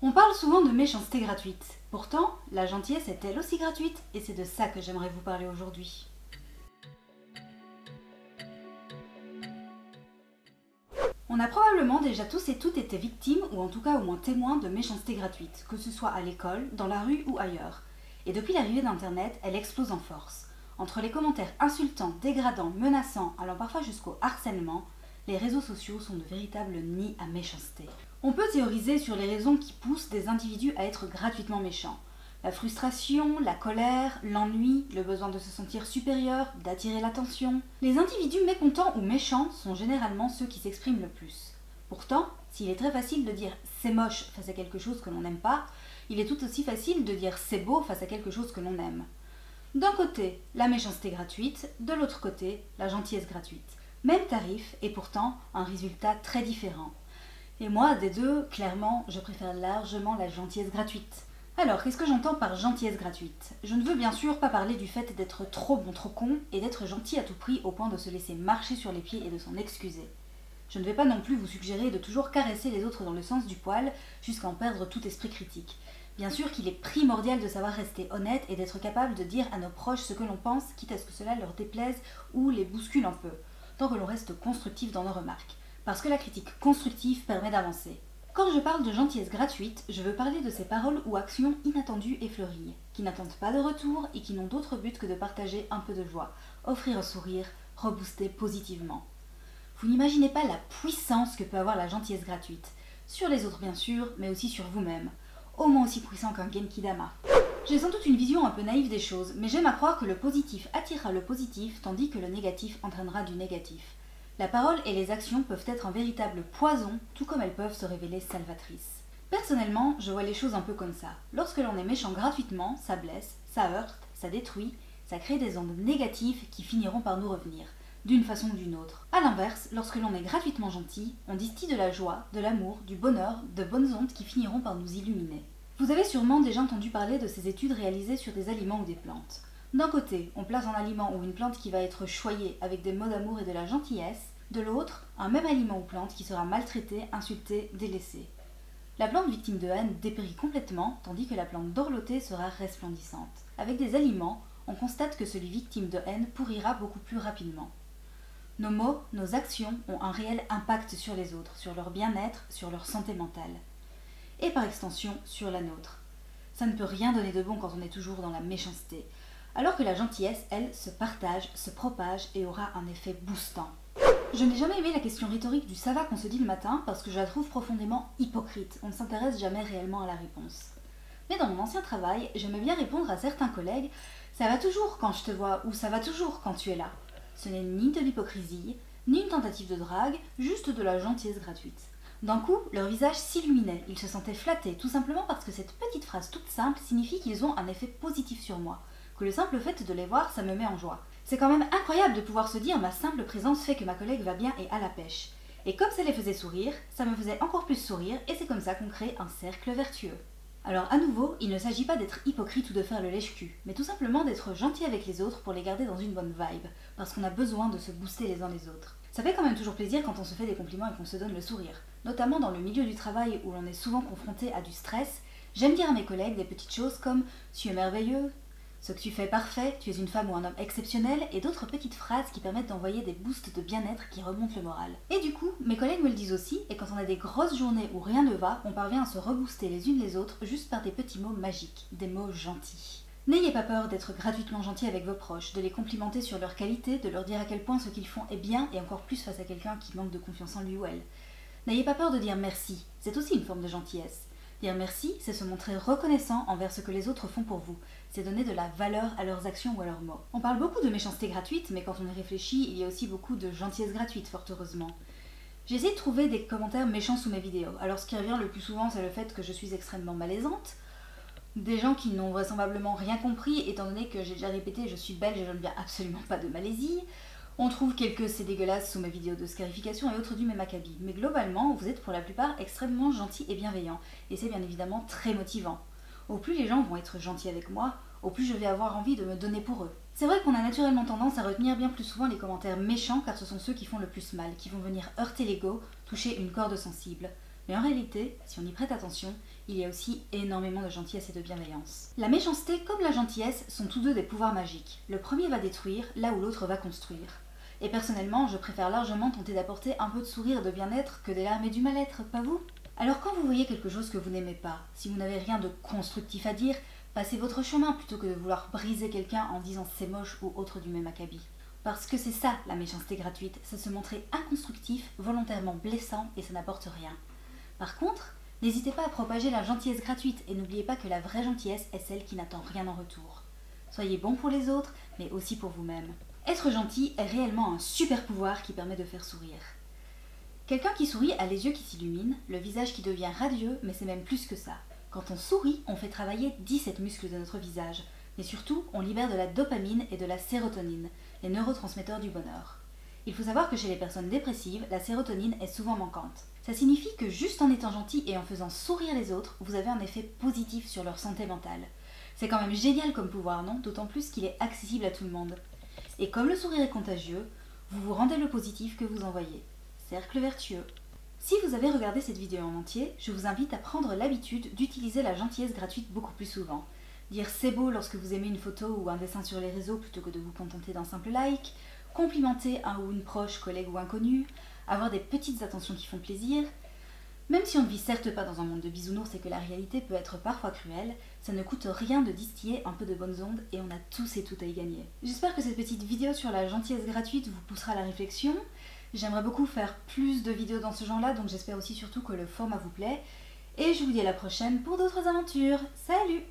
On parle souvent de méchanceté gratuite. Pourtant, la gentillesse est elle aussi gratuite, et c'est de ça que j'aimerais vous parler aujourd'hui. On a probablement déjà tous et toutes été victimes, ou en tout cas au moins témoins de méchanceté gratuite, que ce soit à l'école, dans la rue ou ailleurs. Et depuis l'arrivée d'Internet, elle explose en force. Entre les commentaires insultants, dégradants, menaçants, allant parfois jusqu'au harcèlement, les réseaux sociaux sont de véritables nids à méchanceté. On peut théoriser sur les raisons qui poussent des individus à être gratuitement méchants. La frustration, la colère, l'ennui, le besoin de se sentir supérieur, d'attirer l'attention. Les individus mécontents ou méchants sont généralement ceux qui s'expriment le plus. Pourtant, s'il est très facile de dire « c'est moche » face à quelque chose que l'on n'aime pas, il est tout aussi facile de dire « c'est beau » face à quelque chose que l'on aime. D'un côté, la méchanceté gratuite, de l'autre côté, la gentillesse gratuite. Même tarif et pourtant un résultat très différent. Et moi, des deux, clairement, je préfère largement la gentillesse gratuite. Alors, qu'est-ce que j'entends par gentillesse gratuite? Je ne veux bien sûr pas parler du fait d'être trop bon, trop con, et d'être gentil à tout prix au point de se laisser marcher sur les pieds et de s'en excuser. Je ne vais pas non plus vous suggérer de toujours caresser les autres dans le sens du poil, jusqu'à en perdre tout esprit critique. Bien sûr qu'il est primordial de savoir rester honnête et d'être capable de dire à nos proches ce que l'on pense, quitte à ce que cela leur déplaise ou les bouscule un peu, tant que l'on reste constructif dans nos remarques. Parce que la critique constructive permet d'avancer. Quand je parle de gentillesse gratuite, je veux parler de ces paroles ou actions inattendues et fleuries, qui n'attendent pas de retour et qui n'ont d'autre but que de partager un peu de joie, offrir un sourire, rebooster positivement. Vous n'imaginez pas la puissance que peut avoir la gentillesse gratuite, sur les autres bien sûr, mais aussi sur vous-même, au moins aussi puissant qu'un Genki Dama. J'ai sans doute une vision un peu naïve des choses, mais j'aime à croire que le positif attirera le positif, tandis que le négatif entraînera du négatif. La parole et les actions peuvent être un véritable poison, tout comme elles peuvent se révéler salvatrices. Personnellement, je vois les choses un peu comme ça. Lorsque l'on est méchant gratuitement, ça blesse, ça heurte, ça détruit, ça crée des ondes négatives qui finiront par nous revenir, d'une façon ou d'une autre. A l'inverse, lorsque l'on est gratuitement gentil, on distille de la joie, de l'amour, du bonheur, de bonnes ondes qui finiront par nous illuminer. Vous avez sûrement déjà entendu parler de ces études réalisées sur des aliments ou des plantes. D'un côté, on place un aliment ou une plante qui va être choyée avec des mots d'amour et de la gentillesse, de l'autre, un même aliment ou plante qui sera maltraité, insulté, délaissé. La plante victime de haine dépérit complètement, tandis que la plante dorlotée sera resplendissante. Avec des aliments, on constate que celui victime de haine pourrira beaucoup plus rapidement. Nos mots, nos actions ont un réel impact sur les autres, sur leur bien-être, sur leur santé mentale. Et par extension, sur la nôtre. Ça ne peut rien donner de bon quand on est toujours dans la méchanceté. Alors que la gentillesse, elle, se partage, se propage et aura un effet boostant. Je n'ai jamais aimé la question rhétorique du ça va qu'on se dit le matin parce que je la trouve profondément hypocrite. On ne s'intéresse jamais réellement à la réponse. Mais dans mon ancien travail, j'aimais bien répondre à certains collègues ça va toujours quand je te vois ou ça va toujours quand tu es là. Ce n'est ni de l'hypocrisie, ni une tentative de drague, juste de la gentillesse gratuite. D'un coup, leur visage s'illuminait, ils se sentaient flattés, tout simplement parce que cette petite phrase toute simple signifie qu'ils ont un effet positif sur moi. Que le simple fait de les voir, ça me met en joie. C'est quand même incroyable de pouvoir se dire ma simple présence fait que ma collègue va bien et à la pêche. Et comme ça les faisait sourire, ça me faisait encore plus sourire et c'est comme ça qu'on crée un cercle vertueux. Alors à nouveau, il ne s'agit pas d'être hypocrite ou de faire le lèche-cul, mais tout simplement d'être gentil avec les autres pour les garder dans une bonne vibe, parce qu'on a besoin de se booster les uns les autres. Ça fait quand même toujours plaisir quand on se fait des compliments et qu'on se donne le sourire. Notamment dans le milieu du travail où l'on est souvent confronté à du stress, j'aime dire à mes collègues des petites choses comme « tu es merveilleux », ce que tu fais est parfait, tu es une femme ou un homme exceptionnel, et d'autres petites phrases qui permettent d'envoyer des boosts de bien-être qui remontent le moral. Et du coup, mes collègues me le disent aussi, et quand on a des grosses journées où rien ne va, on parvient à se rebooster les unes les autres juste par des petits mots magiques, des mots gentils. N'ayez pas peur d'être gratuitement gentil avec vos proches, de les complimenter sur leur qualité, de leur dire à quel point ce qu'ils font est bien, et encore plus face à quelqu'un qui manque de confiance en lui ou elle. N'ayez pas peur de dire merci, c'est aussi une forme de gentillesse. Dire merci, c'est se montrer reconnaissant envers ce que les autres font pour vous. C'est donner de la valeur à leurs actions ou à leurs mots. On parle beaucoup de méchanceté gratuite, mais quand on y réfléchit, il y a aussi beaucoup de gentillesse gratuite, fort heureusement. J'ai essayé de trouver des commentaires méchants sous mes vidéos. Alors ce qui revient le plus souvent, c'est le fait que je suis extrêmement malaisante. Des gens qui n'ont vraisemblablement rien compris, étant donné que j'ai déjà répété je suis belge et je ne viens absolument pas de Malaisie. On trouve quelques c'est dégueulasse sous mes vidéos de scarification et autres du même acabit. Mais globalement, vous êtes pour la plupart extrêmement gentils et bienveillants. Et c'est bien évidemment très motivant. Au plus les gens vont être gentils avec moi, au plus je vais avoir envie de me donner pour eux. C'est vrai qu'on a naturellement tendance à retenir bien plus souvent les commentaires méchants car ce sont ceux qui font le plus mal, qui vont venir heurter l'ego, toucher une corde sensible. Mais en réalité, si on y prête attention, il y a aussi énormément de gentillesse et de bienveillance. La méchanceté comme la gentillesse sont tous deux des pouvoirs magiques. Le premier va détruire, là où l'autre va construire. Et personnellement, je préfère largement tenter d'apporter un peu de sourire et de bien-être que des larmes et du mal-être, pas vous? Alors quand vous voyez quelque chose que vous n'aimez pas, si vous n'avez rien de constructif à dire, passez votre chemin plutôt que de vouloir briser quelqu'un en disant c'est moche ou autre du même acabit. Parce que c'est ça la méchanceté gratuite, c'est se montrer inconstructif, volontairement blessant et ça n'apporte rien. Par contre, n'hésitez pas à propager la gentillesse gratuite et n'oubliez pas que la vraie gentillesse est celle qui n'attend rien en retour. Soyez bon pour les autres, mais aussi pour vous-même. Être gentil est réellement un super pouvoir qui permet de faire sourire. Quelqu'un qui sourit a les yeux qui s'illuminent, le visage qui devient radieux, mais c'est même plus que ça. Quand on sourit, on fait travailler 17 muscles de notre visage, mais surtout, on libère de la dopamine et de la sérotonine, les neurotransmetteurs du bonheur. Il faut savoir que chez les personnes dépressives, la sérotonine est souvent manquante. Ça signifie que juste en étant gentil et en faisant sourire les autres, vous avez un effet positif sur leur santé mentale. C'est quand même génial comme pouvoir, non? D'autant plus qu'il est accessible à tout le monde. Et comme le sourire est contagieux, vous vous rendez le positif que vous envoyez. Cercle vertueux. Si vous avez regardé cette vidéo en entier, je vous invite à prendre l'habitude d'utiliser la gentillesse gratuite beaucoup plus souvent. Dire c'est beau lorsque vous aimez une photo ou un dessin sur les réseaux plutôt que de vous contenter d'un simple like, complimenter un ou une proche, collègue ou inconnu, avoir des petites attentions qui font plaisir. Même si on ne vit certes pas dans un monde de bisounours et que la réalité peut être parfois cruelle, ça ne coûte rien de distiller un peu de bonnes ondes et on a tous et toutes à y gagner. J'espère que cette petite vidéo sur la gentillesse gratuite vous poussera à la réflexion. J'aimerais beaucoup faire plus de vidéos dans ce genre-là, donc j'espère aussi surtout que le format vous plaît. Et je vous dis à la prochaine pour d'autres aventures. Salut!